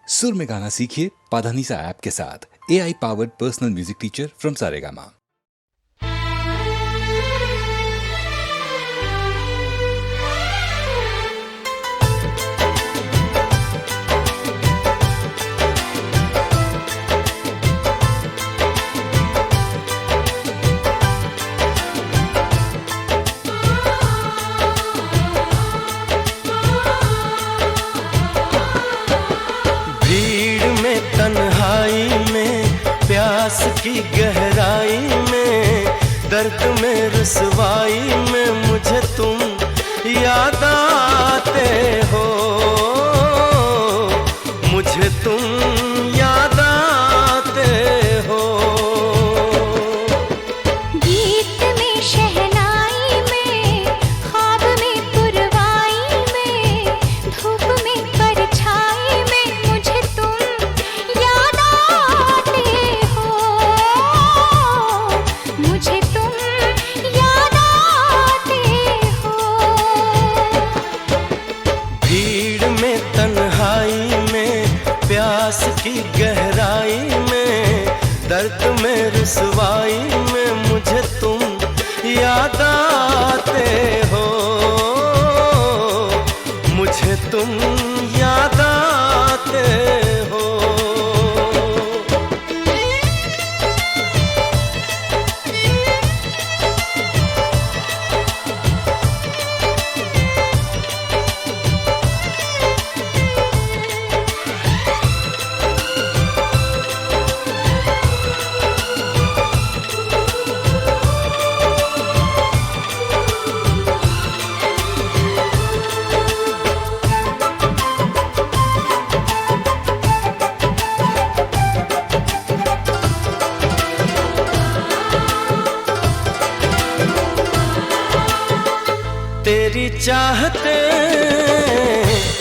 सुर में गाना सीखिए पाधानीसा ऐप के साथ। AI powered personal music teacher from Saregama. तन्हाई में, प्यास की गहराई में, दर्द में रुसवाई में मुझे तुम याद आते हो, मुझे तुम याद आते हो। गीत में, शहनाई में, ख्वाब में, पुरवाई में, धूप में, परछाई में मुझे तुम याद आते हो, मुझे तुम याद आते हो। भीड़ में, तन्हाई में, प्यास की गहराई में, दर्द में रुसवाई में मुझे तुम याद आते हो, मुझे तुम याद आते हो। तेरी चाहते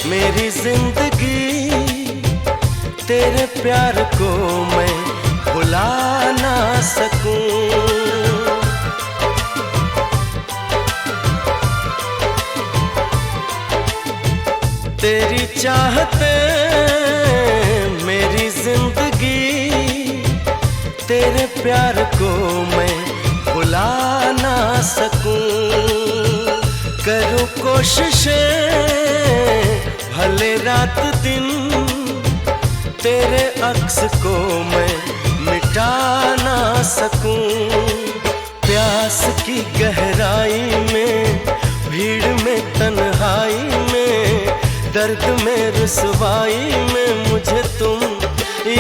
मेरी जिंदगी, तेरे प्यार को मैं भुला ना सकूं। तेरी चाहते मेरी जिंदगी, तेरे प्यार को मैं भुला ना सकूं। करूं कोशिशें भले रात दिन, तेरे अक्स को मैं मिटा ना सकूं। प्यास की गहराई में, भीड़ में, तन्हाई में, दर्द में रुसवाई में मुझे तुम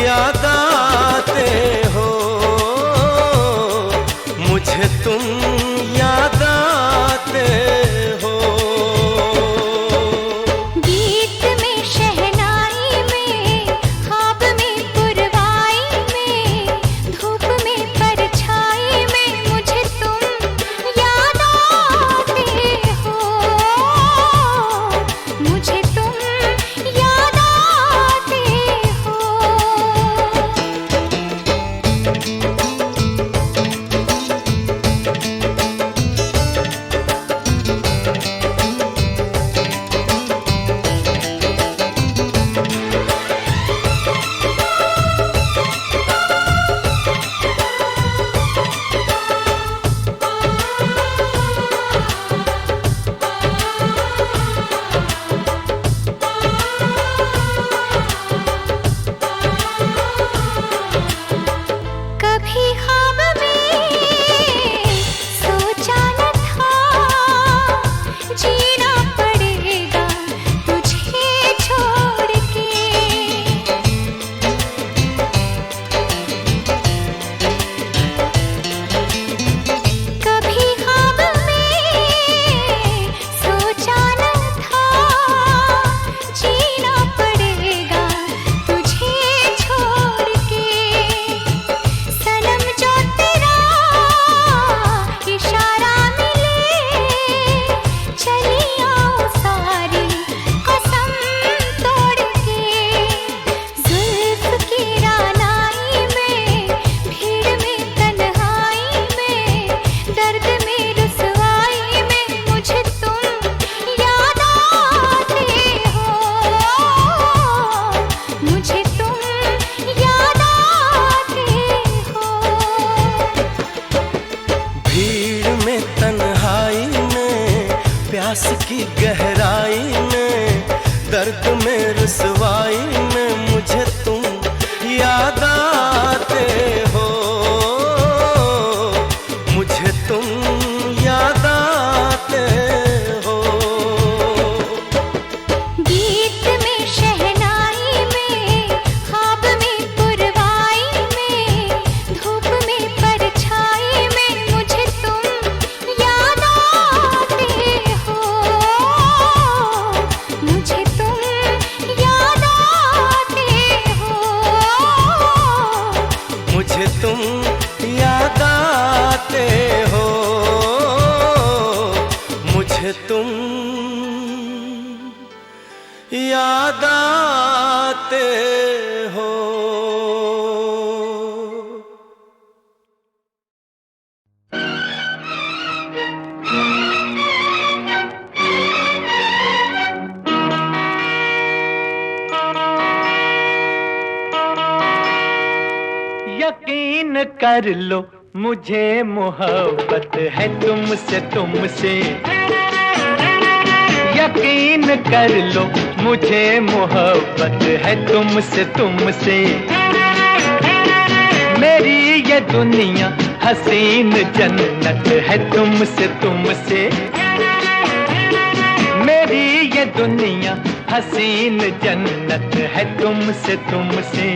याद आते हो, मुझे तुम याद आते हो। गीत में, शहनाई में, ख्वाब में, पुरवाई में, धूप में, परछाई में मुझे तुम याद आते हो, मुझे तुम याद आते की गहराई में, दर्द में रुसवाई में मुझे तुम याद आते हो, मुझे तुम याद आते हो। गीत में शहनाई में, ख्वाब में पुरवाई में, धूप में परछाई में मुझे तुम याद आते हो, मुझे तुम याद आते हो, मुझे तुम याद आते हो, मुझे तुम याद आते हो। यकीन कर लो मुझे मोहब्बत है तुमसे तुमसे, यकीन कर लो मुझे मोहब्बत है तुमसे तुमसे। मेरी ये दुनिया हसीन जन्नत है तुमसे तुमसे, मेरी ये दुनिया हसीन जन्नत है तुमसे तुमसे।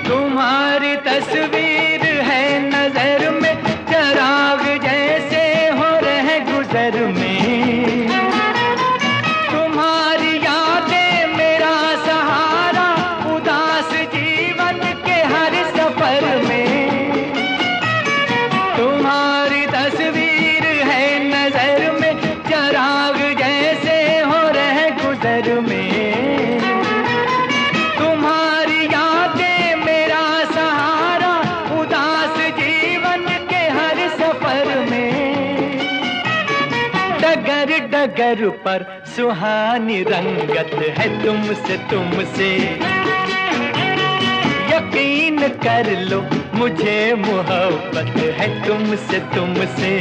तुम्हारी तस्वीर है नजर में, चराग जैसे हो रहे गुजर में। तुम्हारी यादें मेरा सहारा, उदास जीवन के हर सफर में। तुम्हारी तस्वीर है नजर में, चराग जैसे हो रहे गुजर में। डगर पर सुहानी रंगत है तुमसे तुमसे, यकीन कर लो मुझे मोहब्बत है तुमसे तुमसे।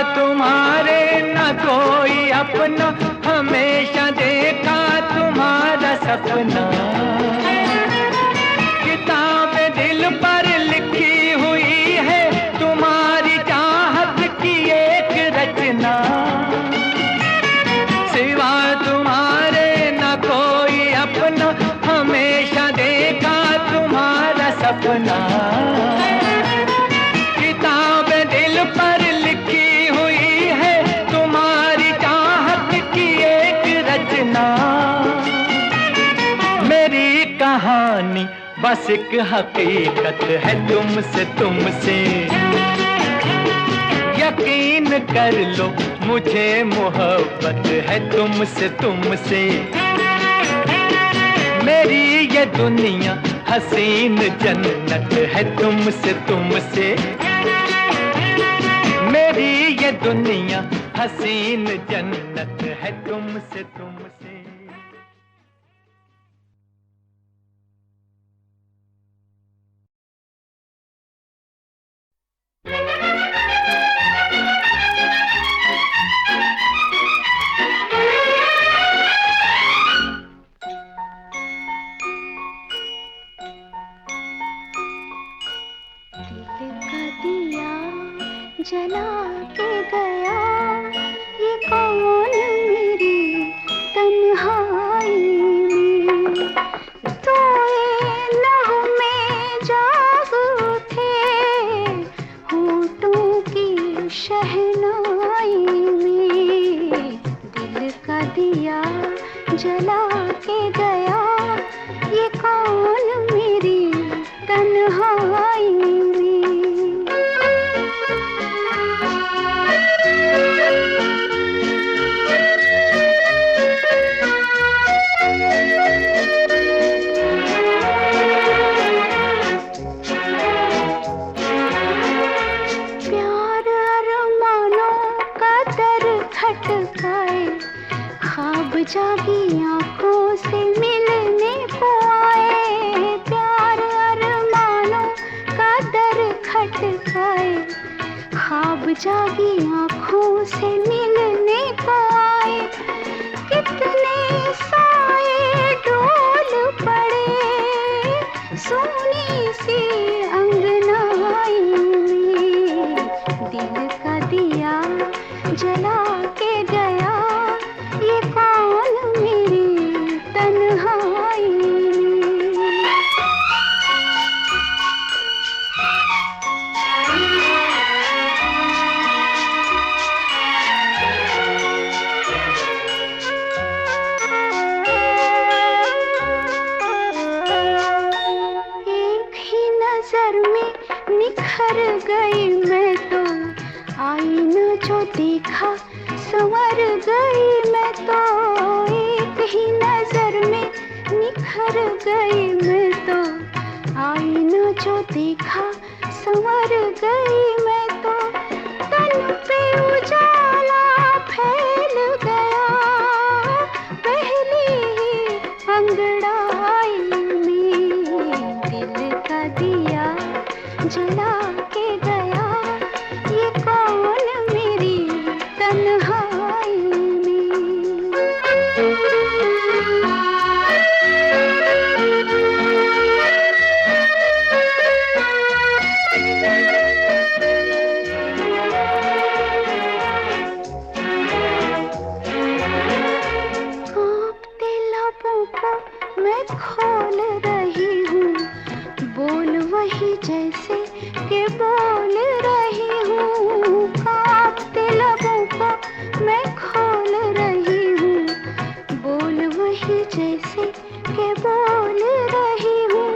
तुम्हारे न कोई अपना, हमेशा देखा तुम्हारा सपना। किताब दिल पर लिखी हुई है तुम्हारी चाहत की एक रचना। सिवा तुम्हारे न कोई अपना, हमेशा देखा तुम्हारा सपना। किताब दिल पर मेरी कहानी बस एक हकीकत है तुमसे तुमसे, यकीन कर लो मुझे मोहब्बत है तुमसे तुमसे। मेरी ये दुनिया हसीन जन्नत है तुमसे तुमसे, मेरी ये दुनिया हसीन जन्नत है तुमसे तुमसे। जला के गया ये कौन मेरी तन्हाई में, तो ये लहू में जागू थे होठों की शहनाई में। दिल का दिया जला के गया ये जागी आंखों से मिलने को आए, प्यार अरमानों का दर खटकाए। ख्वाब जागी आंखों से मिलने को आए, कितने साए डोल पड़े सोनी सी अंगनाई में। दिल का दिया जला के गया, ये कौन मेरी तन्हाई में। एक ही नजर में निखर गई मैं तो, आईना जो देखा संवर गई मैं तो। एक ही नजर में निखर गई मैं तो, आईना जो देखा संवर गई मैं तो। तन पे उजाला फैल गया पहली ही अंगड़ाई में। दिल का दिया जला के गया, ये कौन मेरी तन्हाई में। कांपते लबों को मैं खोल रही हूँ, बोल वही जैसे के बोल रही हूँ। कांपते लबों को मैं खोल रही हूँ, बोल वही जैसे के बोल रही हूँ।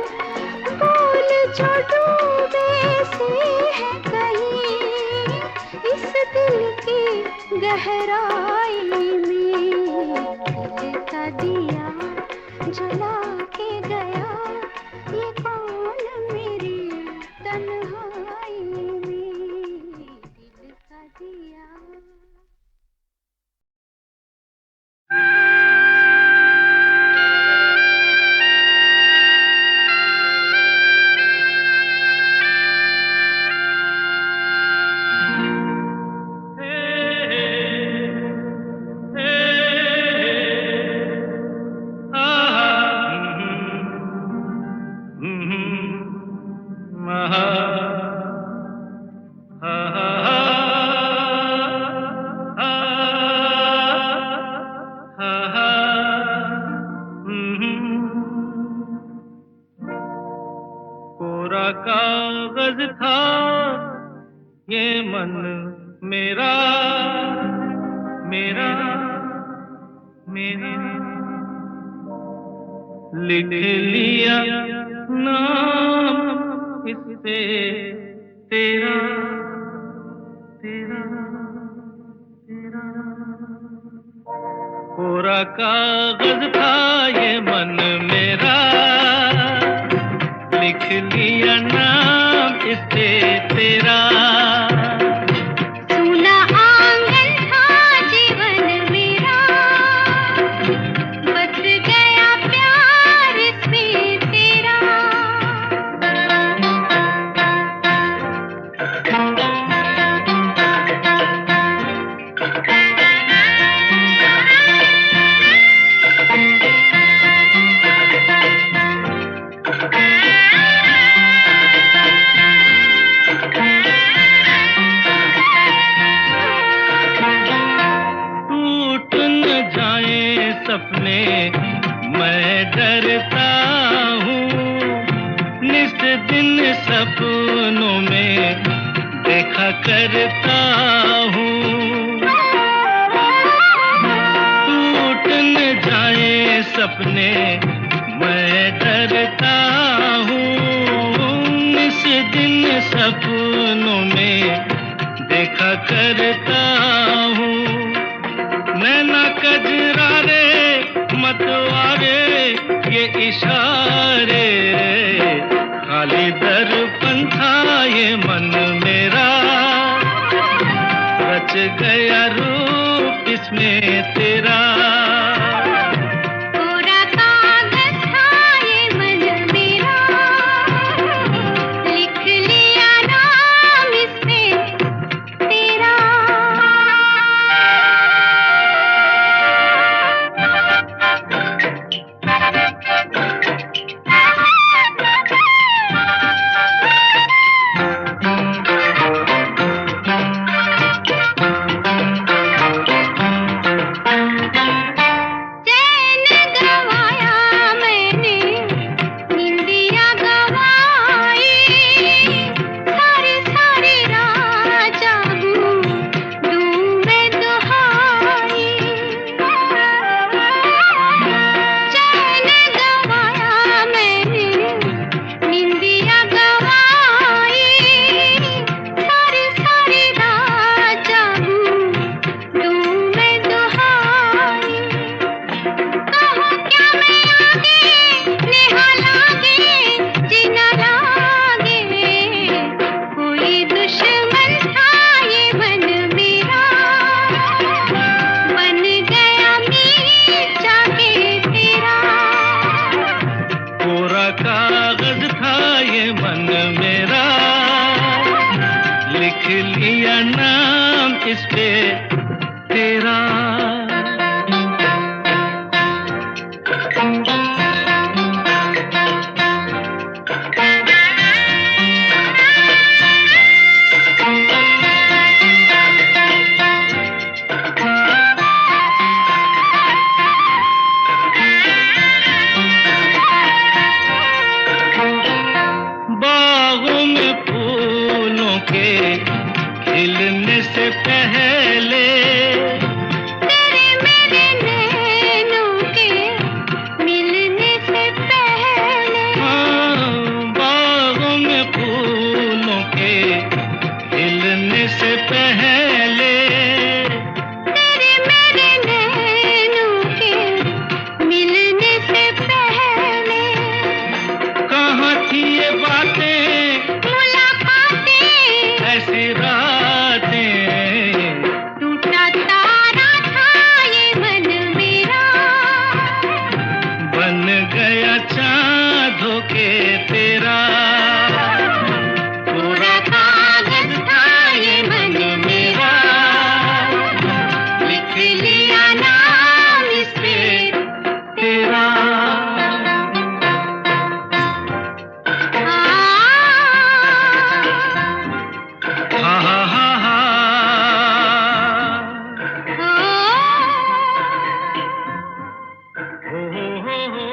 बोल जो डूबे से है कहीं इस दिल की गहराई में। दिल का दिया जला के गया, ये कौन मेरी तन्हाई में। दिल का दिया कोरा कागज था ये मन मेरा, मेरा मेरा। लिख लिया नाम इस पे तेरा, तेरा तेरा। कोरा कागज था ये मन मेरा, लिख लिया नाम इस पे तेरा। सुना आंगन था जीवन मेरा, बस गया प्यार इसमें तेरा। सपने मैं डरता हूँ, निस दिन सपनों में देखा करता हूँ। टूट न जाए सपने मैं डरता हूँ, निस दिन सपनों में देखा करता हूँ। नैना कजरारे मतवारे ये इशारे, खाली दर्पण था ये मन मेरा। रच गया रूप इसमें तेरा। लिख लिया नाम इस पे तेरा। बागों में फूलों के खिलने से पहले तेरे मेरे नैनों के मिलने से पहले, हाँ, बागों में फूलों के खिलने से पहले तेरे मेरे नैनों के मिलने से पहले, कहाँ थी ये बातें, मुलाकातें, ऐसी रातें, टूटा तारा था ये मन मेरा, बन गया चाँद होके तेरा। पूरा कागज था ये मन मेरा, लिख लिया नाम इस पे तेरा। हा हा हा हा। हो हो हो।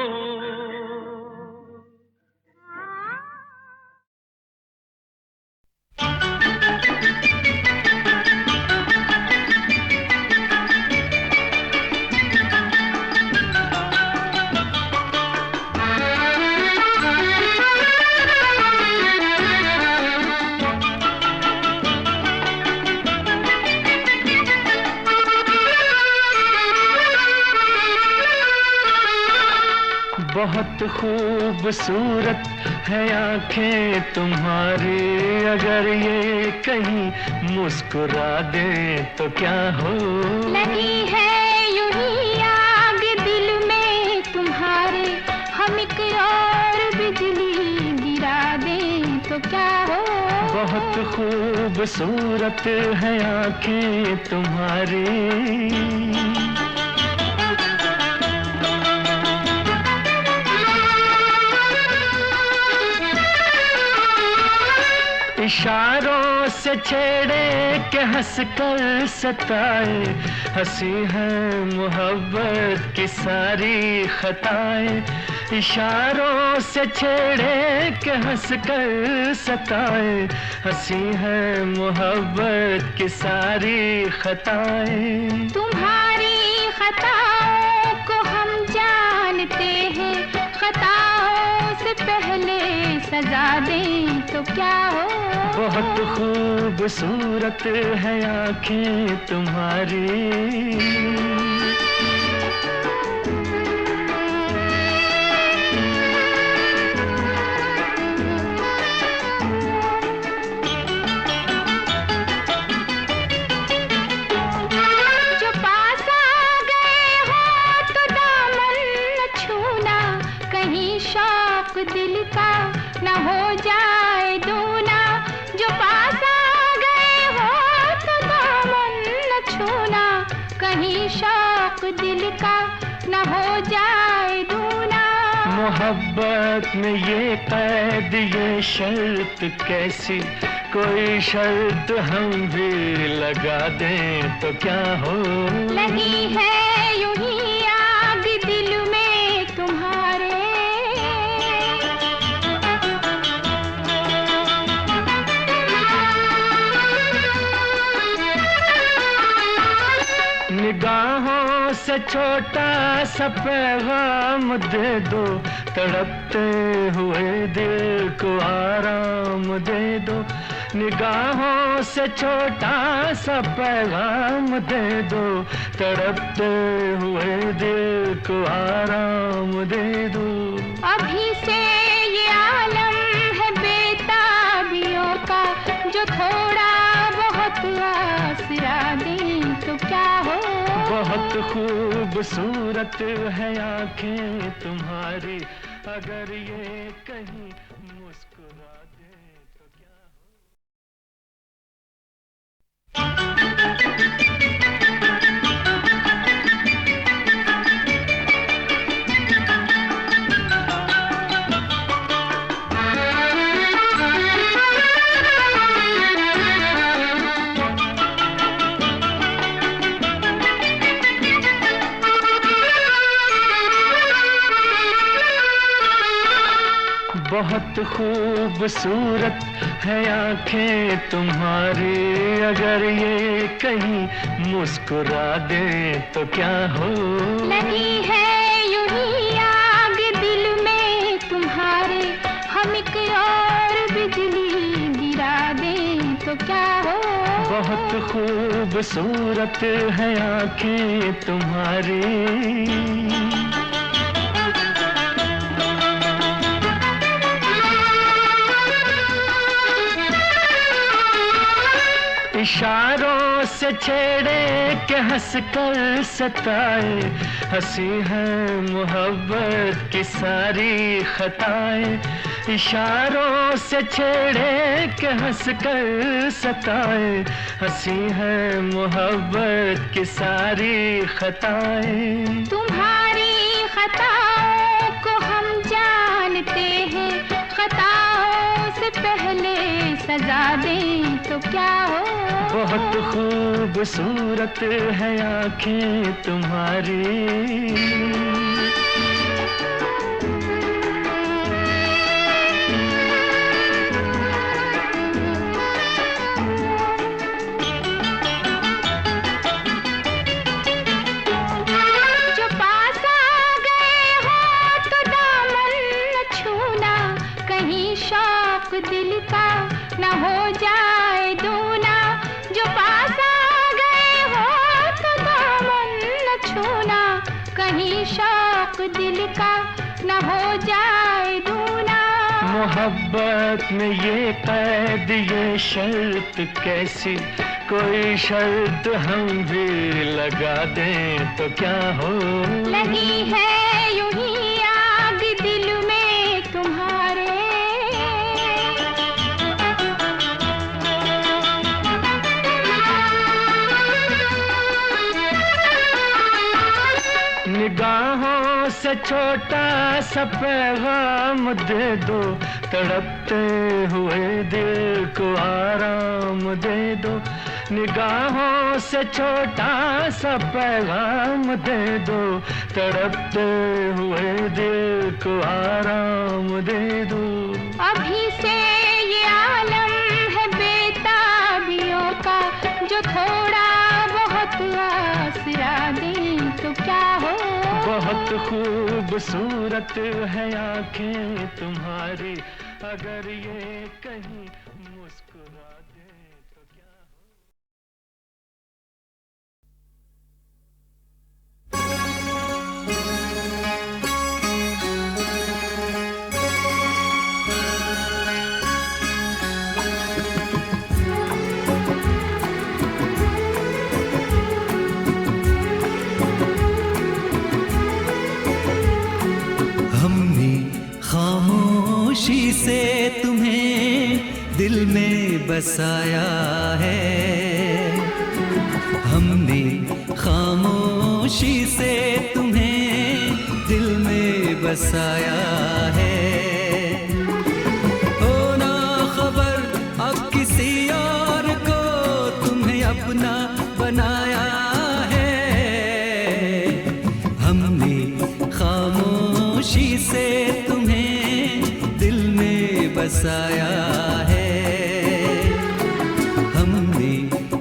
बहुत खूबसूरत है आंखें तुम्हारी, अगर ये कहीं मुस्कुरा दे तो क्या हो। लगी है यूं ही आग दिल में तुम्हारे, हम एक और बिजली गिरा दें तो क्या हो। बहुत खूबसूरत है आंखें तुम्हारी, इशारों से छेड़े के हंस कर सताए, हंसी है मोहब्बत की सारी खताएं। इशारों से छेड़े के हंस कर सताए, हंसी है मोहब्बत की सारी खताएं। तुम्हारी खताओं को हम जानते हैं, खताओं से पहले सजा दें तो क्या हो। बहुत खूबसूरत है आंखें तुम्हारी। जो पास आ गए हो तो दामन न छूना, कहीं शौक दिल का न हो जाए दूना। जो पास आ गए हो तो दामन न छूना, कहीं शौक दिल का न हो जाए दूना। मोहब्बत में ये कैद ये शर्त कैसी, कोई शर्त हम भी लगा दें तो क्या हो। लगी है यूं ही आग दिल में तुम्हारे, निगाहों से छोटा सा पैगाम दे दो, तड़पते हुए दिल को आराम दे दो। निगाहों से छोटा सा पैगाम दे दो, तड़पते हुए दिल को आराम दे दो। अभी से ये आलम है बेताबियों का, जो थोड़ा बहुत आसरा दें तो क्या हो। बहुत खूबसूरत है आंखें तुम्हारी, अगर ये कहीं मुस्कुरा बहुत खूबसूरत है आंखें तुम्हारी, अगर ये कहीं मुस्कुरा दे तो क्या हो। लगी है यूं ही आग दिल में तुम्हारे, हम एक और बिजली गिरा दें तो क्या हो। बहुत खूबसूरत है आंखें तुम्हारी। इशारों से छेड़े के हंस कर सताए, हंसी है मोहब्बत की सारी खताएं। इशारों से छेड़े के हंस कर सताए, हंसी है मोहब्बत की सारी खताएं। तुम्हारी खताओं को हम जानते हैं, खताओं से पहले सजा दें तो क्या हो। बहुत खूबसूरत है आंखें तुम्हारी। जो पास आ गए हो तो दामन न छूना, कहीं शौक दिल का न हो जाए दूना। जो पास आ गए हो तो दामन न छूना, कहीं शौक दिल का न हो जाए दूना। मोहब्बत में ये कैद ये शर्त कैसी, कोई शर्त हम भी लगा दें तो क्या हो। लगी है यूं ही आग दिल में तुम्हारे। निगाहों से छोटा सा पैगाम दे दो, तड़पते हुए दिल को आराम दे दो। निगाहों से छोटा सा पैगाम दे दो, तड़पते हुए दिल को आराम दे दो। अभी से ये आलम है बेताबियों का, जो थोड़ा बहुत आसरा दें तो क्या हो। बहुत खूबसूरत है आंखें तुम्हारी, अगर ये कहीं मुस्कुरा दे तो क्या हो। हमने खामोशी से तुम्हें दिल में बसाया है। हमने खामोशी से तुम्हें दिल में बसाया है। हो ना खबर अब किसी और को तुम्हें अपना बनाया है। हमने खामोशी से तुम्हें दिल में बसाया है। हमने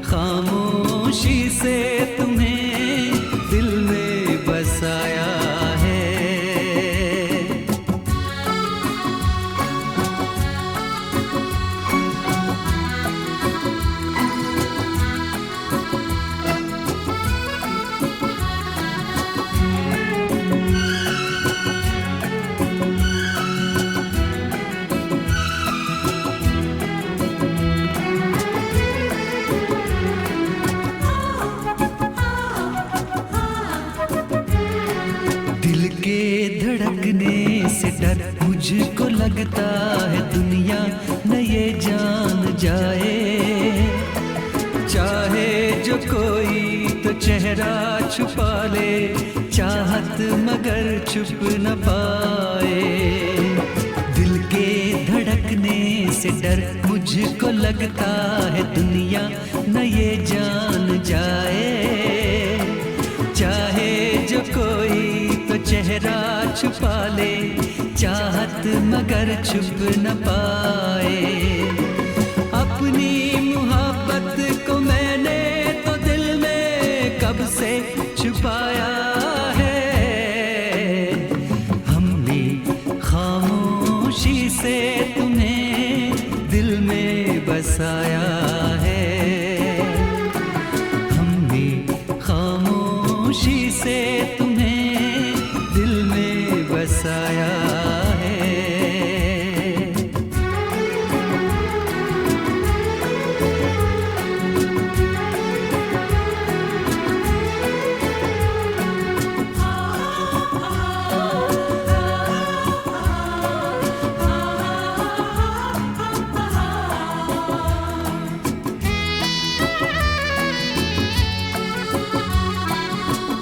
खामोशी से तुम्हें दिल में बसाया है। दिल के धड़कने से डर मुझको लगता है, दुनिया न ये जान जाए। चाहे जो कोई तो चेहरा छुपा ले, चाहत मगर छुप न पाए। दिल के धड़कने से डर मुझको लगता है, दुनिया न ये जान जाए। चाहे जो कोई तो चेहरा छुपा ले, चाहत मगर छुप न पाए। अपनी मोहब्बत को मैंने तो दिल में कब से छुपाया है। हमने खामोशी से तुम्हें दिल में बसाया है। हमने खामोशी से तुम्हें दिल में बसाया है।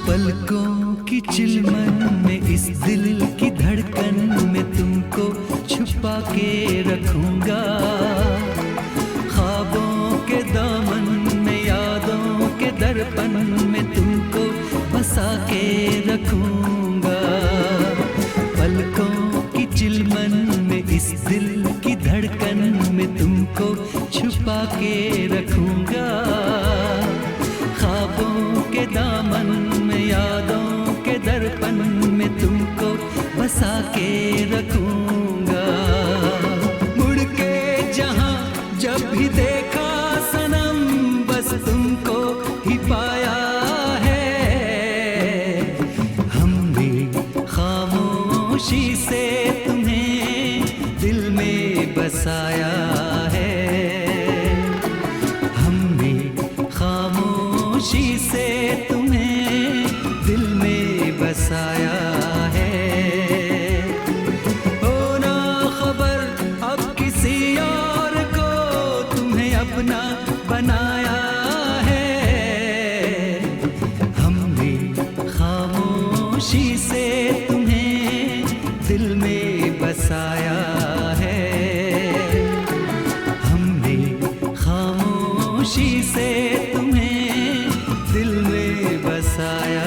पलकों की चिलमन में, इस दिल की धड़कन में तुमको छुपा के रखूंगा। ख्वाबों के दामन में, यादों के दर्पण में तुमको बसा के रखूंगा। पलकों की चिलमन में, इस दिल की धड़कन में तुमको छुपा के रखूंगा। ख्वाबों के दामन में, यादों के दर्पण में तुमको बसा के रखूंगा। मुड़ के जहां जब भी देखा सनम, बस तुमको ही पाया है। हमने खामोशी से तुम्हें दिल में बसाया है। हमने खामोशी से तुम्हें दिल में बसाया है। हो ना खबर अब किसी और को तुम्हें अपना बनाया है। हमने खामोशी से तुम्हें दिल में बसाया है। हमने खामोशी से तुम्हें दिल में बसाया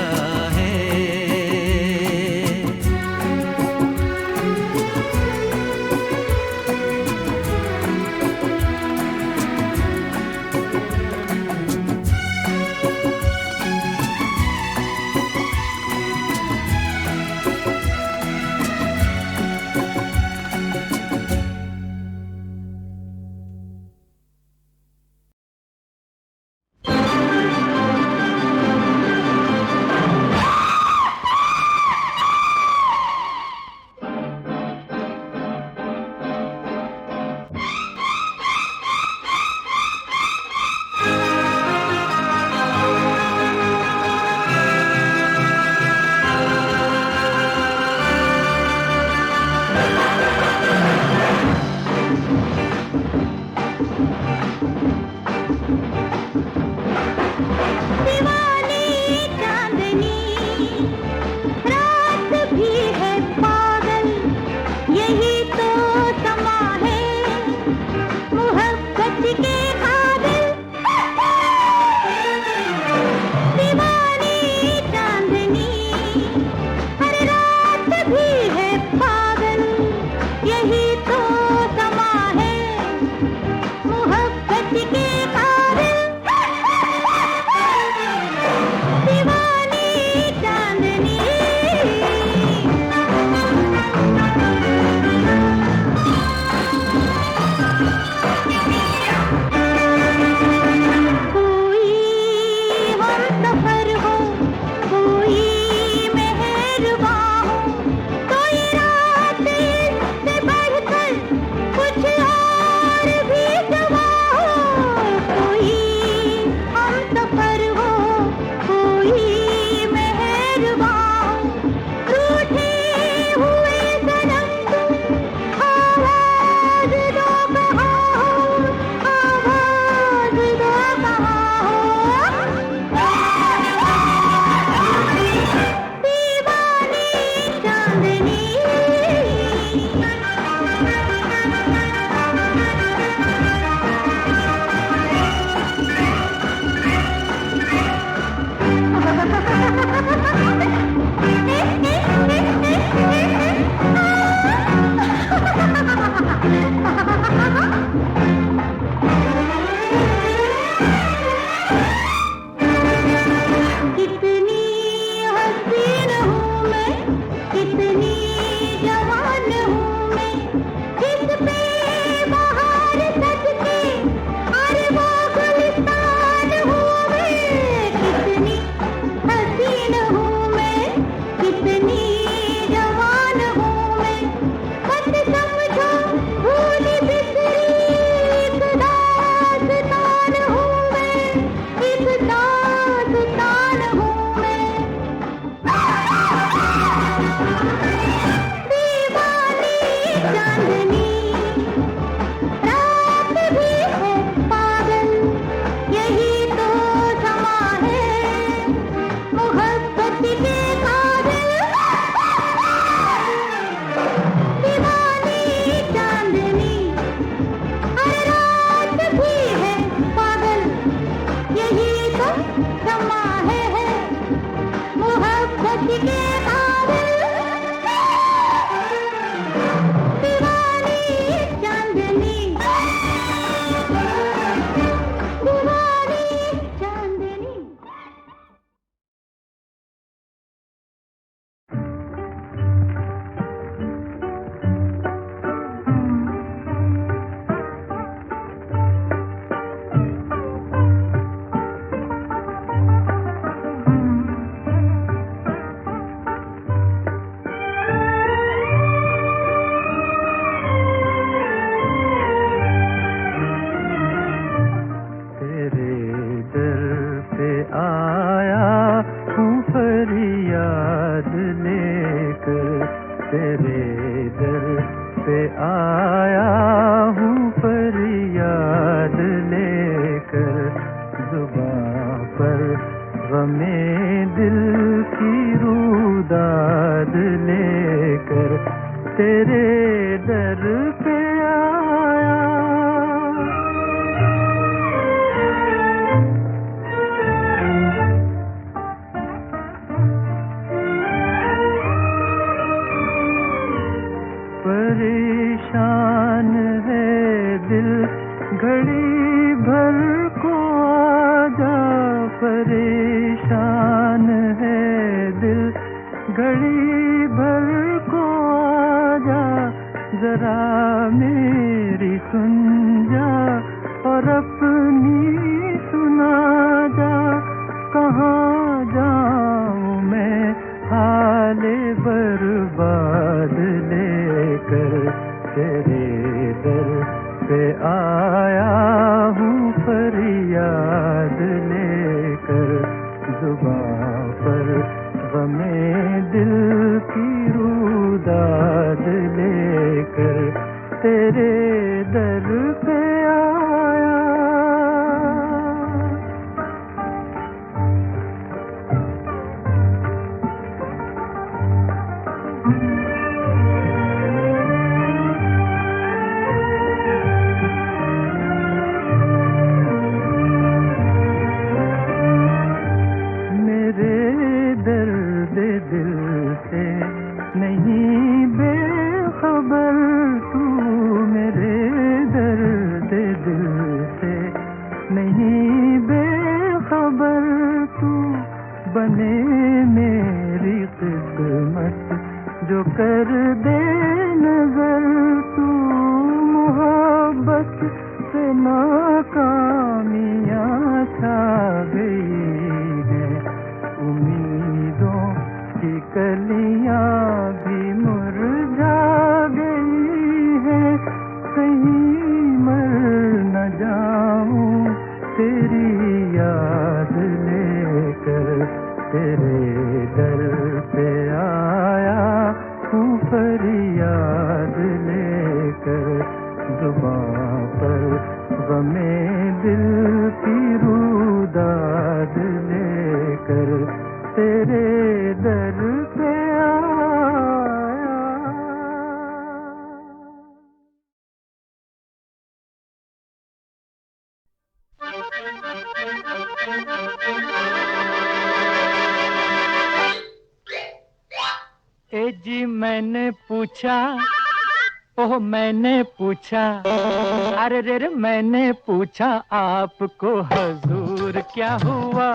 अरे रे मैंने पूछा आपको हजूर क्या हुआ,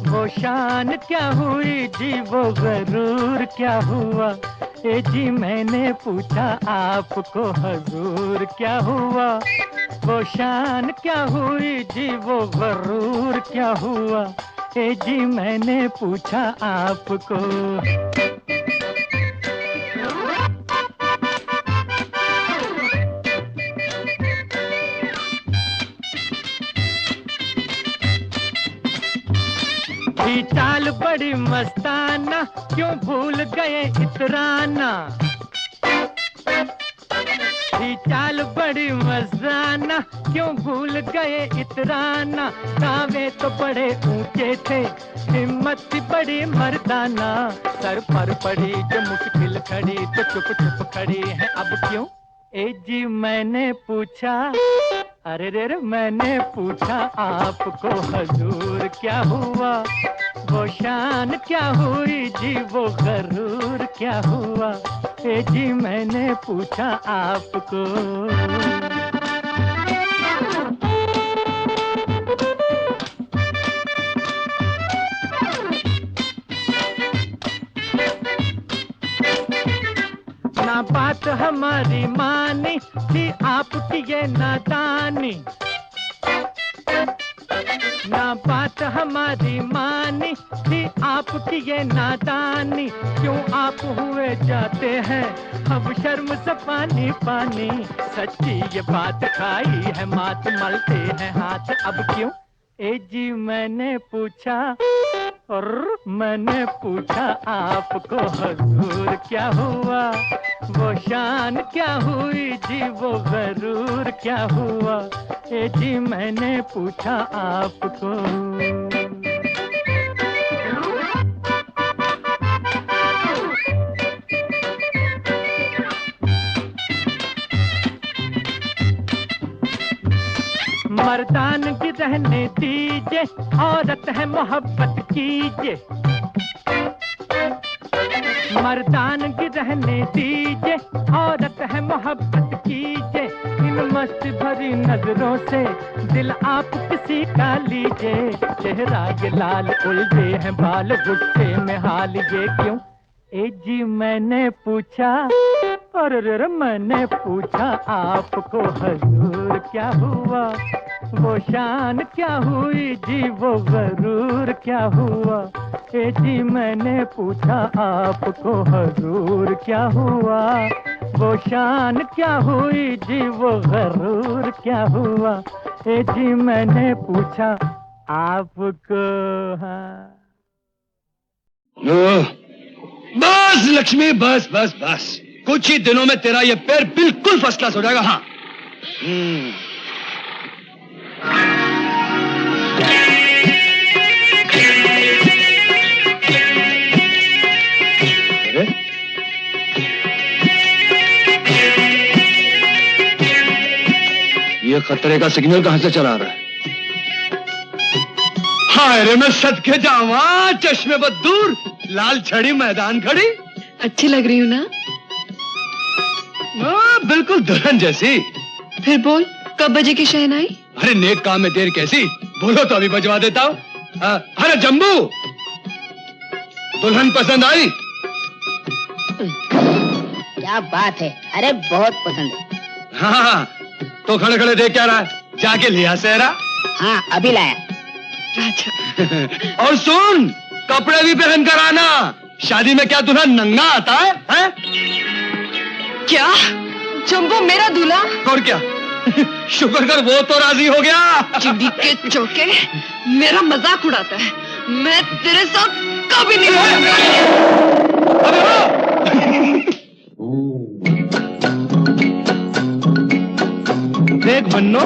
वो शान क्या हुई जी, वो गरूर क्या हुआ। ए जी मैंने पूछा आपको हजूर क्या हुआ, वो शान क्या हुई जी, वो गरूर क्या हुआ। ए जी मैंने पूछा आपको। चाल बड़ी मस्ताना, क्यों भूल गए इतराना। चाल बड़ी मस्ताना, क्यों भूल गए इतराना। दावे तो बड़े ऊंचे थे, हिम्मत थी बड़ी मर्दाना। सर पर पड़ी जो मुश्किल खड़ी, तो चुप चुप खड़ी है अब क्यों। ए जी मैंने पूछा, अरे रे रे मैंने पूछा आपको हजूर क्या हुआ, वो शान क्या हुई जी, वो गरूर क्या हुआ, ए जी मैंने पूछा आपको। ना बात हमारी मानी थी आपकी ये नादानी, ना बात हमारी मानी थी आपकी ये नादानी, क्यों आप हुए जाते हैं अब शर्म से पानी पानी, सच्ची ये बात खाई है मात मलते हैं हाथ अब क्यों, ए जी मैंने पूछा और मैंने पूछा आपको हजूर क्या हुआ, वो शान क्या हुई जी, वो गरूर क्या हुआ, ए जी मैंने पूछा आपको। मर्दानगी रहने दीजिए, औरत है मोहब्बत कीजिए, मर्दानगी रहने दीजिए, औरत है मोहब्बत कीजिए, इन मस्त भरी नजरों से दिल आप किसी का लीजिए, चेहरा ये लाल उलझे हैं बाल गुस्से में हाल ये क्यों, ए जी मैंने पूछा और मैंने पूछा आपको हजूर क्या हुआ, वो शान क्या हुई जी, वो गरूर क्या हुआ, ए जी मैंने पूछा आपको हजूर क्या हुआ, वो शान क्या हुई जी, वो गरूर क्या हुआ, ए जी मैंने पूछा आपको। हाँ बस लक्ष्मी, बस बस बस, कुछ ही दिनों में तेरा ये पैर बिल्कुल फर्स्ट क्लास हो जाएगा। हाँ ये खतरे का सिग्नल कहां से चला रहा है? हाय रे मैं सदके जावा, चश्मे बदूर, लाल छड़ी मैदान खड़ी, अच्छी लग रही हूँ ना? बिल्कुल दुल्हन जैसी। फिर बोल, कब बजे की शहनाई? अरे नेक काम में देर कैसी, बोलो तो अभी बजवा देता हूँ। अरे जम्बू, दुल्हन पसंद आई? क्या बात है, अरे बहुत पसंद है। हाँ, तो खड़े खड़े देख क्या रहा है, जाके लिया सेहरा। हाँ अभी लाया। अच्छा। और सुन, कपड़े भी पहन कर आना, शादी में क्या दुल्हन नंगा आता है? क्या जम्बो मेरा दूल्हा? और क्या, शुक्र कर वो तो राजी हो गया। चिड़ी के चौके, मेरा मजाक उड़ाता है, मैं तेरे साथ कभी नहीं देख बन्नो,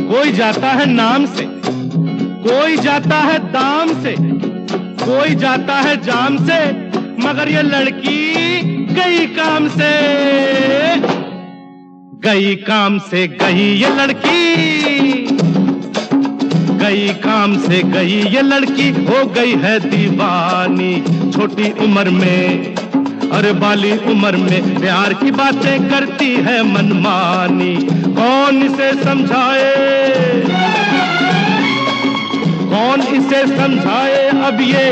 कोई जाता है नाम से, कोई जाता है दाम से, कोई जाता है जाम से, मगर ये लड़की गई काम से, गई काम से गई ये लड़की, गई काम से गई ये लड़की, हो गई है दीवानी छोटी उम्र में, अरे बाली उम्र में प्यार की बातें करती है मनमानी, कौन इसे समझाए, कौन इसे समझाए, अब ये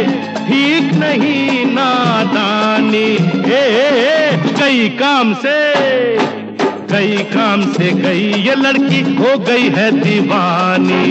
ठीक नहीं नादानी, गई काम से गई ये लड़की, हो गई है दीवानी।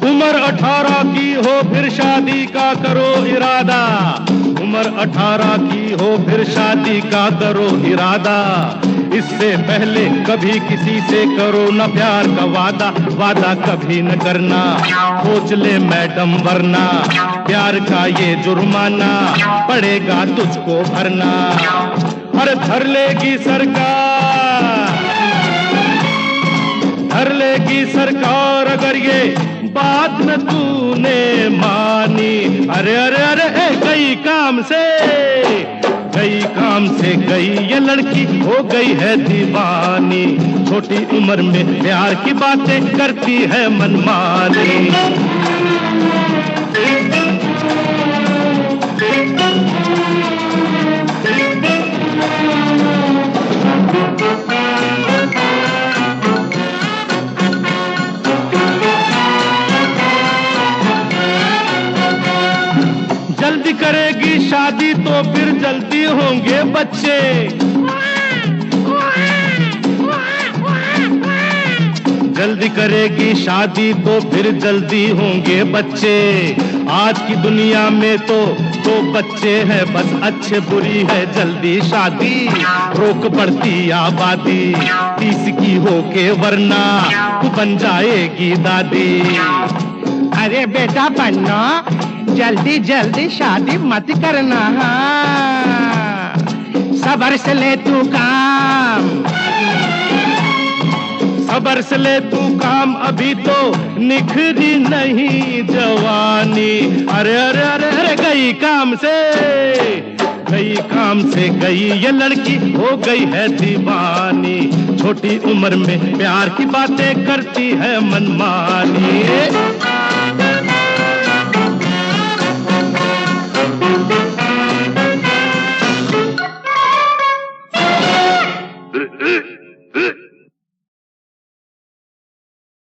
उम्र 18 की हो फिर शादी का करो इरादा, उम्र 18 की हो फिर शादी का करो इरादा, इससे पहले कभी किसी से करो न प्यार का वादा, वादा कभी न करना, सोच ले मैडम वरना प्यार का ये जुर्माना पड़ेगा तुझको भरना। अरे धर लेगी सरकार, धर लेगी सरकार अगर ये बात न तूने मानी। अरे अरे अरे गई काम से, गई काम से गई ये लड़की, हो गई है दीवानी। छोटी उम्र में प्यार की बातें करती है मनमानी। जल्दी करेगी शादी तो फिर जल्दी होंगे बच्चे, जल्दी करेगी शादी तो फिर जल्दी होंगे बच्चे। आज की दुनिया में तो दो बच्चे हैं बस, अच्छे बुरी है जल्दी शादी, रोक पड़ती आबादी 30 की होके वरना तू बन जाएगी दादी। अरे बेटा बन्ना, जल्दी जल्दी शादी मत करना, हाँ सबर से ले तू काम, सबर से ले तू काम, अभी तो निखरी नहीं जवानी। अरे अरे अरे अरे गई काम से, गई काम से गई ये लड़की, हो गई है दीवानी। छोटी उम्र में प्यार की बातें करती है मनमानी।